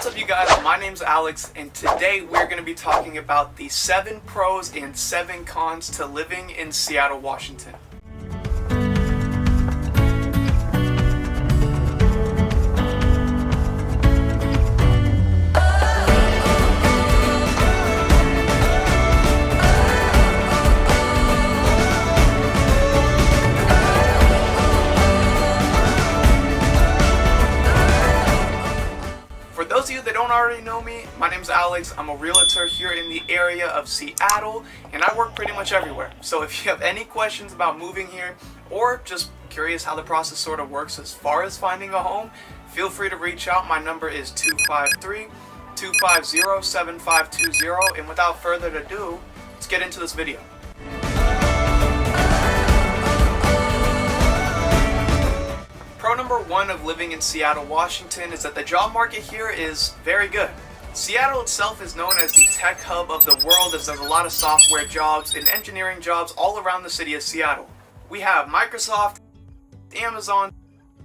What's up, you guys? My name's Alex, and today we're going to be talking about the 7 pros and 7 cons to living in Seattle, Washington. For those of you that don't already know me, my name's Alex. I'm a realtor here in the area of Seattle, and I work pretty much everywhere. So if you have any questions about moving here, or just curious how the process sort of works as far as finding a home, feel free to reach out. My number is 253-250-7520, and without further ado, let's get into this video. Pro number 1 of living in Seattle, Washington is that the job market here is very good. Seattle itself is known as the tech hub of the world, as there's a lot of software jobs and engineering jobs all around the city of Seattle. We have Microsoft, Amazon,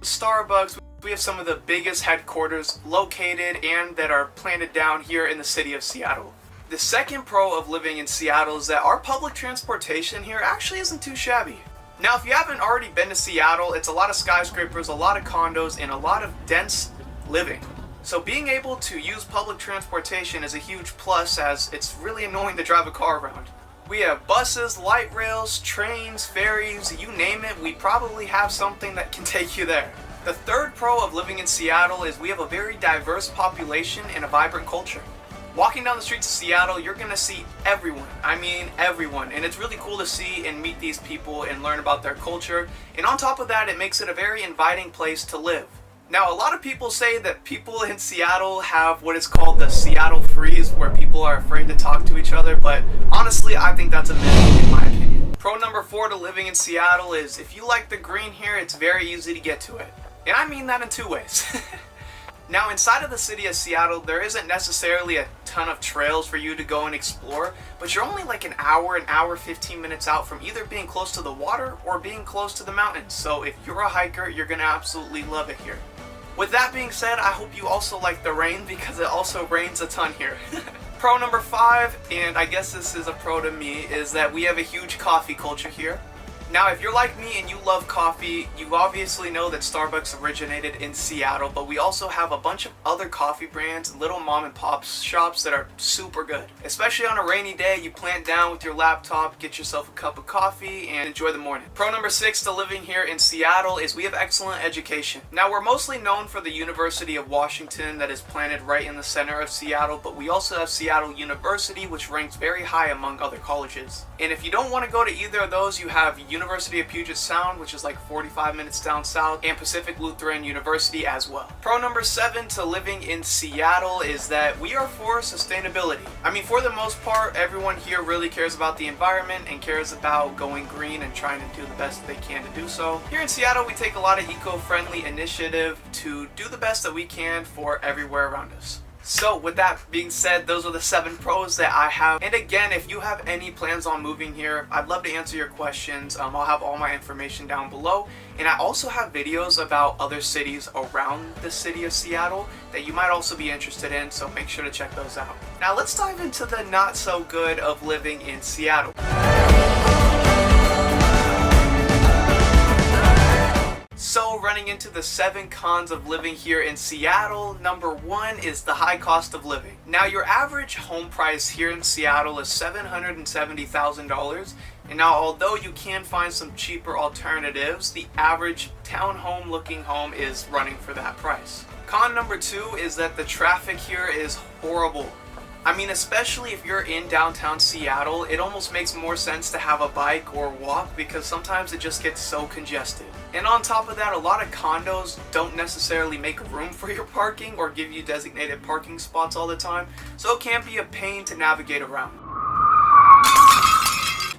Starbucks. We have some of the biggest headquarters located and that are planted down here in the city of Seattle. The second pro of living in Seattle is that our public transportation here actually isn't too shabby. Now, if you haven't already been to Seattle, it's a lot of skyscrapers, a lot of condos, and a lot of dense living. So being able to use public transportation is a huge plus, as it's really annoying to drive a car around. We have buses, light rails, trains, ferries, you name it, we probably have something that can take you there. The third pro of living in Seattle is we have a very diverse population and a vibrant culture. Walking down the streets of Seattle, you're going to see everyone. I mean everyone. And it's really cool to see and meet these people and learn about their culture. And on top of that, it makes it a very inviting place to live. Now, a lot of people say that people in Seattle have what is called the Seattle freeze, where people are afraid to talk to each other. But honestly, I think that's a myth in my opinion. Pro number 4 to living in Seattle is if you like the green here, it's very easy to get to it. And I mean that in 2 ways. Now, inside of the city of Seattle, there isn't necessarily a ton of trails for you to go and explore, but you're only like an hour, 15 minutes out from either being close to the water or being close to the mountains. So if you're a hiker, you're going to absolutely love it here. With that being said, I hope you also like the rain, because it also rains a ton here. Pro number 5, and I guess this is a pro to me, is that we have a huge coffee culture here. Now, if you're like me and you love coffee, you obviously know that Starbucks originated in Seattle, but we also have a bunch of other coffee brands, little mom and pop shops that are super good. Especially on a rainy day, you plant down with your laptop, get yourself a cup of coffee, and enjoy the morning. Pro number 6 to living here in Seattle is we have excellent education. Now, we're mostly known for the University of Washington that is planted right in the center of Seattle, but we also have Seattle University, which ranks very high among other colleges. And if you don't want to go to either of those, you have University of Puget Sound, which is like 45 minutes down south, and Pacific Lutheran University as well. Pro number 7 to living in Seattle is that we are for sustainability. I mean, for the most part, everyone here really cares about the environment and cares about going green and trying to do the best they can to do so. Here in Seattle, we take a lot of eco-friendly initiative to do the best that we can for everywhere around us. So with that being said, those are the 7 pros that I have. And again, if you have any plans on moving here, I'd love to answer your questions. I'll have all my information down below. And I also have videos about other cities around the city of Seattle that you might also be interested in, so make sure to check those out. Now let's dive into the not so good of living in Seattle. So running into the 7 cons of living here in Seattle, number 1 is the high cost of living. Now, your average home price here in Seattle is $770,000. And now, although you can find some cheaper alternatives, the average townhome looking home is running for that price. Con number 2 is that the traffic here is horrible. I mean, especially if you're in downtown Seattle, it almost makes more sense to have a bike or walk, because sometimes it just gets so congested. And on top of that, a lot of condos don't necessarily make room for your parking or give you designated parking spots all the time, so it can be a pain to navigate around.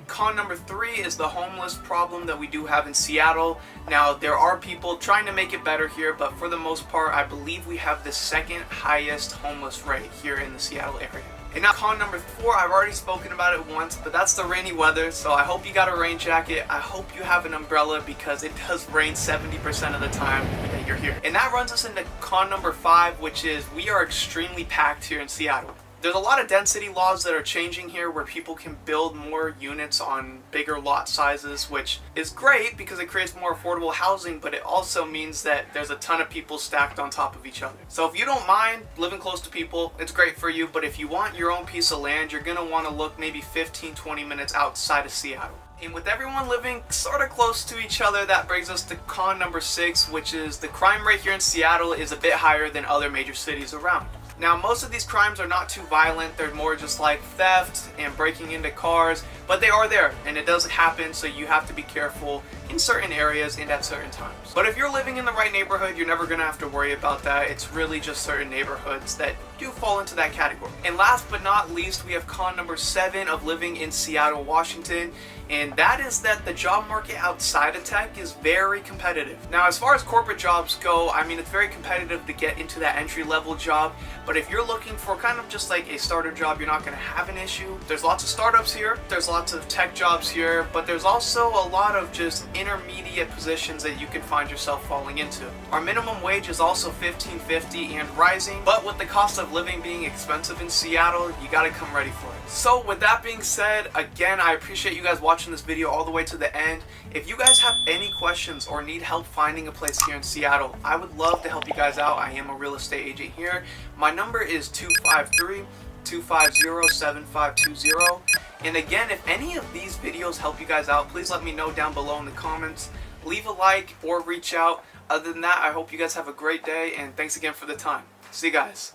Con number 3 is the homeless problem that we do have in Seattle. Now, there are people trying to make it better here, but for the most part, I believe we have the second highest homeless rate here in the Seattle area. And now con number 4, I've already spoken about it once, but that's the rainy weather. So I hope you got a rain jacket. I hope you have an umbrella because it does rain 70% of the time that you're here. And that runs us into con number 5, which is we are extremely packed here in Seattle. There's a lot of density laws that are changing here where people can build more units on bigger lot sizes, which is great because it creates more affordable housing, but it also means that there's a ton of people stacked on top of each other. So if you don't mind living close to people, it's great for you, but if you want your own piece of land, you're gonna wanna look maybe 15-20 minutes outside of Seattle. And with everyone living sort of close to each other, that brings us to con number 6, which is the crime rate here in Seattle is a bit higher than other major cities around. Now, most of these crimes are not too violent. They're more just like theft and breaking into cars, but they are there and it does happen, so you have to be careful in certain areas and at certain times. But if you're living in the right neighborhood, you're never gonna have to worry about that. It's really just certain neighborhoods that do fall into that category. And last but not least, we have con number 7 of living in Seattle, Washington, and that is that the job market outside of tech is very competitive. Now, as far as corporate jobs go, I mean, it's very competitive to get into that entry-level job, but if you're looking for kind of just like a starter job, you're not gonna have an issue. There's lots of startups here, there's lots of tech jobs here, but there's also a lot of just intermediate positions that you can find yourself falling into. Our minimum wage is also $15.50 and rising, but with the cost of living being expensive in Seattle, you gotta come ready for it. So with that being said, again, I appreciate you guys watching this video all the way to the end. If you guys have any questions or need help finding a place here in Seattle, I would love to help you guys out. I am a real estate agent here. My number is 253-250-7520. And again, if any of these videos help you guys out, please let me know down below in the comments. Leave a like or reach out. Other than that, I hope you guys have a great day, and thanks again for the time. See you guys.